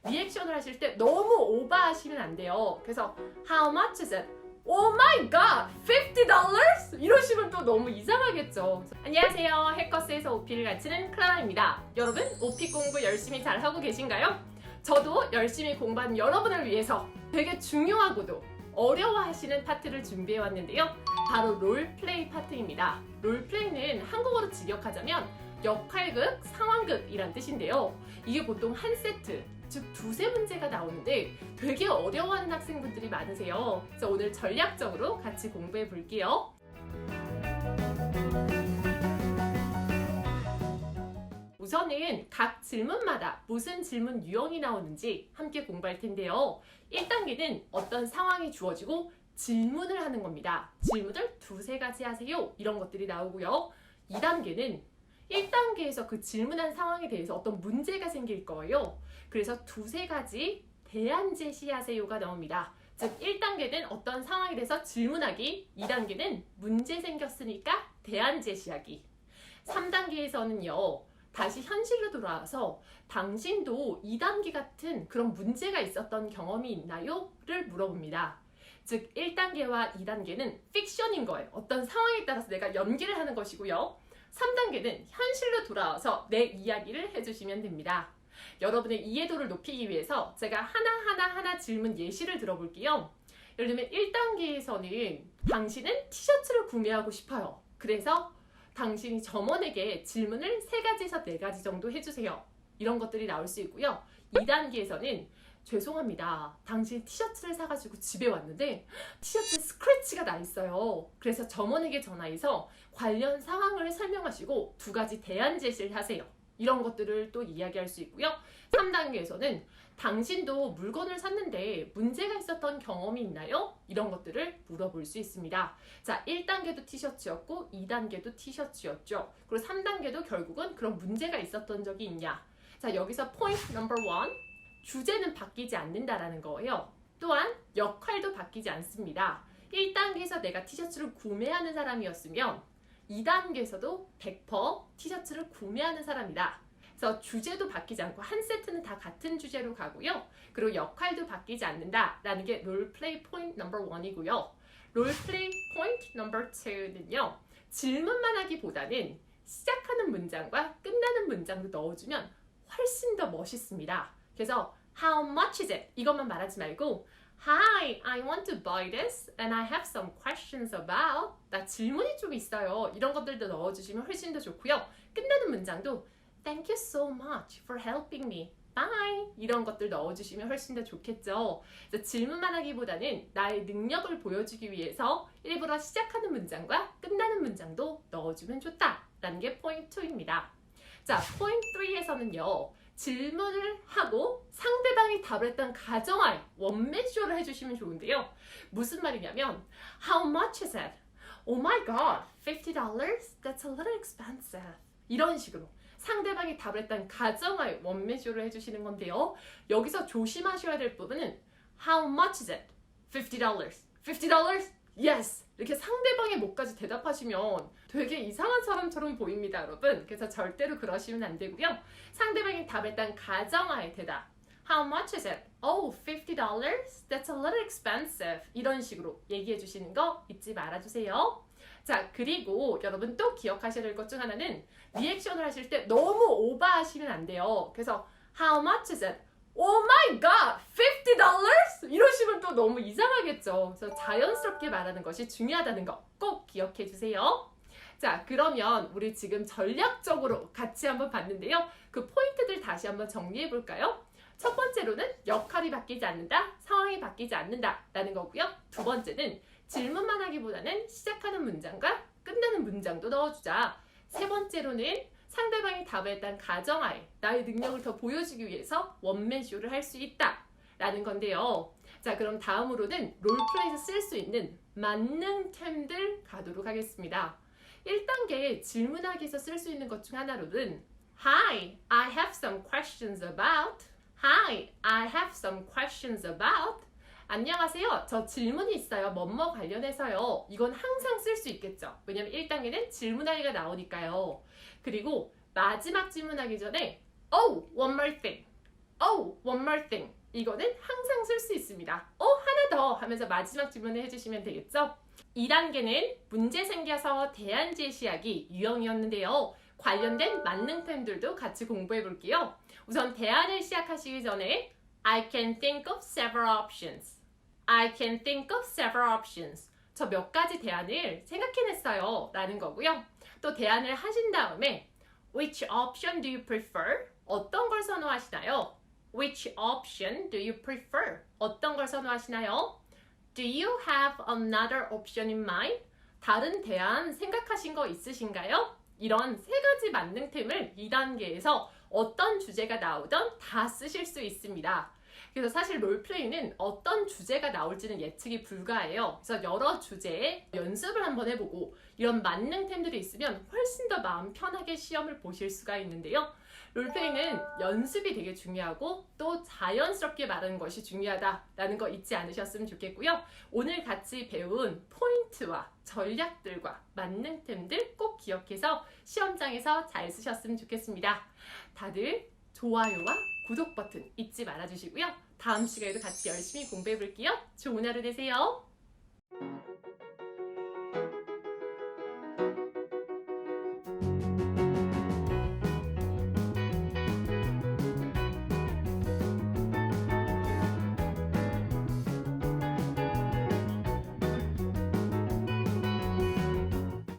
리액션을 하실 때 너무 오버하시면 안 돼요. 그래서 How much is it? Oh my god! $50? 이러시면 또 너무 이상하겠죠. 안녕하세요. 해커스에서 OP를 가르치는 클라라입니다. 여러분, OP 공부 열심히 잘하고 계신가요? 저도 열심히 공부하는 여러분을 위해서 되게 중요하고도 어려워하시는 파트를 준비해왔는데요. 바로 롤플레이 파트입니다. 롤플레이는 한국어로 직역하자면 역할극, 상황극이란 뜻인데요. 이게 보통 한 세트, 즉 두세 문제가 나오는데 되게 어려워하는 학생분들이 많으세요. 그래서 오늘 전략적으로 같이 공부해 볼게요. 우선은 각 질문마다 무슨 질문 유형이 나오는지 함께 공부할 텐데요. 1단계는 어떤 상황이 주어지고 질문을 하는 겁니다. 질문을 두세 가지 하세요. 이런 것들이 나오고요. 2단계는 1단계에서 그 질문한 상황에 대해서 어떤 문제가 생길 거예요. 그래서 두세 가지 대안 제시하세요가 나옵니다. 즉 1단계는 어떤 상황에 대해서 질문하기, 2단계는 문제 생겼으니까 대안 제시하기. 3단계에서는요. 다시 현실로 돌아와서 당신도 2단계 같은 그런 문제가 있었던 경험이 있나요? 를 물어봅니다. 즉 1단계와 2단계는 픽션인 거예요. 어떤 상황에 따라서 내가 연기를 하는 것이고요. 3단계는 현실로 돌아와서 내 이야기를 해주시면 됩니다. 여러분의 이해도를 높이기 위해서 제가 하나 질문 예시를 들어볼게요. 예를 들면 1단계에서는 당신은 티셔츠를 구매하고 싶어요. 그래서 당신이 점원에게 질문을 3가지에서 4가지 정도 해주세요. 이런 것들이 나올 수 있고요. 2단계에서는 죄송합니다. 당신이 티셔츠를 사가지고 집에 왔는데 티셔츠에 스크래치가 나 있어요. 그래서 점원에게 전화해서 관련 상황을 설명하시고 2가지 대안 제시를 하세요. 이런 것들을 또 이야기할 수 있고요. 3단계에서는 당신도 물건을 샀는데 문제가 있었던 경험이 있나요? 이런 것들을 물어볼 수 있습니다. 자, 1단계도 티셔츠였고 2단계도 티셔츠였죠. 그리고 3단계도 결국은 그런 문제가 있었던 적이 있냐? 자, 여기서 포인트 넘버 1. 주제는 바뀌지 않는다라는 거예요. 또한 역할도 바뀌지 않습니다. 1단계에서 내가 티셔츠를 구매하는 사람이었으면 2단계에서도 100% 티셔츠를 구매하는 사람이다. 그래서 주제도 바뀌지 않고 한 세트는 다 같은 주제로 가고요. 그리고 역할도 바뀌지 않는다라는 게 롤플레이 포인트 넘버 1이고요. 롤플레이 포인트 넘버 2는요. 질문만 하기보다는 시작하는 문장과 끝나는 문장도 넣어주면 훨씬 더 멋있습니다. 그래서 How much is it? 이것만 말하지 말고 Hi, I want to buy this and I have some questions about. 나 질문이 좀 있어요. 이런 것들도 넣어주시면 훨씬 더 좋고요. 끝나는 문장도 Thank you so much for helping me. Bye. 이런 것들 넣어주시면 훨씬 더 좋겠죠. 그래서 질문만 하기보다는 나의 능력을 보여주기 위해서 일부러 시작하는 문장과 끝나는 문장도 넣어주면 좋다라는 게 포인트 2입니다. 자, 포인트 3에서는요. 질문을 하고 상대방이 답을 했던 가정할 원맨쇼를 해주시면 좋은데요. 무슨 말이냐면 How much is it? Oh my god, $50? That's a little expensive. 이런 식으로 상대방이 답을 했던 가정할 원맨쇼를 해주시는 건데요. 여기서 조심하셔야 될 부분은 How much is it? $50. $50? Yes! 이렇게 상대방의 목까지 대답하시면 되게 이상한 사람처럼 보입니다, 여러분. 그래서 절대로 그러시면 안 되고요. 상대방이 답했던 가정하에 대답. How much is it? Oh, $50? That's a little expensive. 이런 식으로 얘기해 주시는 거 잊지 말아주세요. 자, 그리고 여러분 또 기억하셔야 될 것 중 하나는 리액션을 하실 때 너무 오버하시면 안 돼요. 그래서 How much is it? Oh my god! $50? 이러시면 또 너무 이상하겠죠. 그래서 자연스럽게 말하는 것이 중요하다는 거 꼭 기억해 주세요. 자, 그러면 우리 지금 전략적으로 같이 한번 봤는데요. 그 포인트들 다시 한번 정리해 볼까요? 첫 번째로는 역할이 바뀌지 않는다, 상황이 바뀌지 않는다라는 거고요. 두 번째는 질문만 하기보다는 시작하는 문장과 끝나는 문장도 넣어주자. 세 번째로는 상대방이 답을 했던 가정하에 나의 능력을 더 보여주기 위해서 원맨쇼를 할 수 있다라는 건데요. 자, 그럼 다음으로는 롤플레이에서 쓸 수 있는 만능템들 가도록 하겠습니다. 1단계 질문하기에서 쓸 수 있는 것 중 하나로는 Hi, I have some questions about. Hi, I have some questions about. 안녕하세요. 저 질문이 있어요. 뭐뭐 관련해서요. 이건 항상 쓸 수 있겠죠. 왜냐면 1단계는 질문하기가 나오니까요. 그리고 마지막 질문하기 전에 Oh, one more thing. Oh, one more thing. 이거는 항상 쓸 수 있습니다. 하나 더 하면서 마지막 질문을 해주시면 되겠죠? 2단계는 문제 생겨서 대안 제시하기 유형이었는데요. 관련된 만능템들도 같이 공부해 볼게요. 우선 대안을 시작하시기 전에 I can think of several options. I can think of several options. 저 몇 가지 대안을 생각해냈어요. 라는 거고요. 또 대안을 하신 다음에 Which option do you prefer? 어떤 걸 선호하시나요? Which option do you prefer? 어떤 걸 선호하시나요? Do you have another option in mind? 다른 대안 생각하신 거 있으신가요? 이런 세 가지 만능템을 2단계에서 어떤 주제가 나오던 다 쓰실 수 있습니다. 그래서 사실 롤플레이는 어떤 주제가 나올지는 예측이 불가해요. 그래서 여러 주제에 연습을 한번 해보고 이런 만능템들이 있으면 훨씬 더 마음 편하게 시험을 보실 수가 있는데요. 롤플레이는 연습이 되게 중요하고 또 자연스럽게 말하는 것이 중요하다라는 거 잊지 않으셨으면 좋겠고요. 오늘 같이 배운 포인트와 전략들과 만능템들 꼭 기억해서 시험장에서 잘 쓰셨으면 좋겠습니다. 다들 좋아요와 구독 버튼 잊지 말아주시고요. 다음 시간에도 같이 열심히 공부해 볼게요. 좋은 하루 되세요.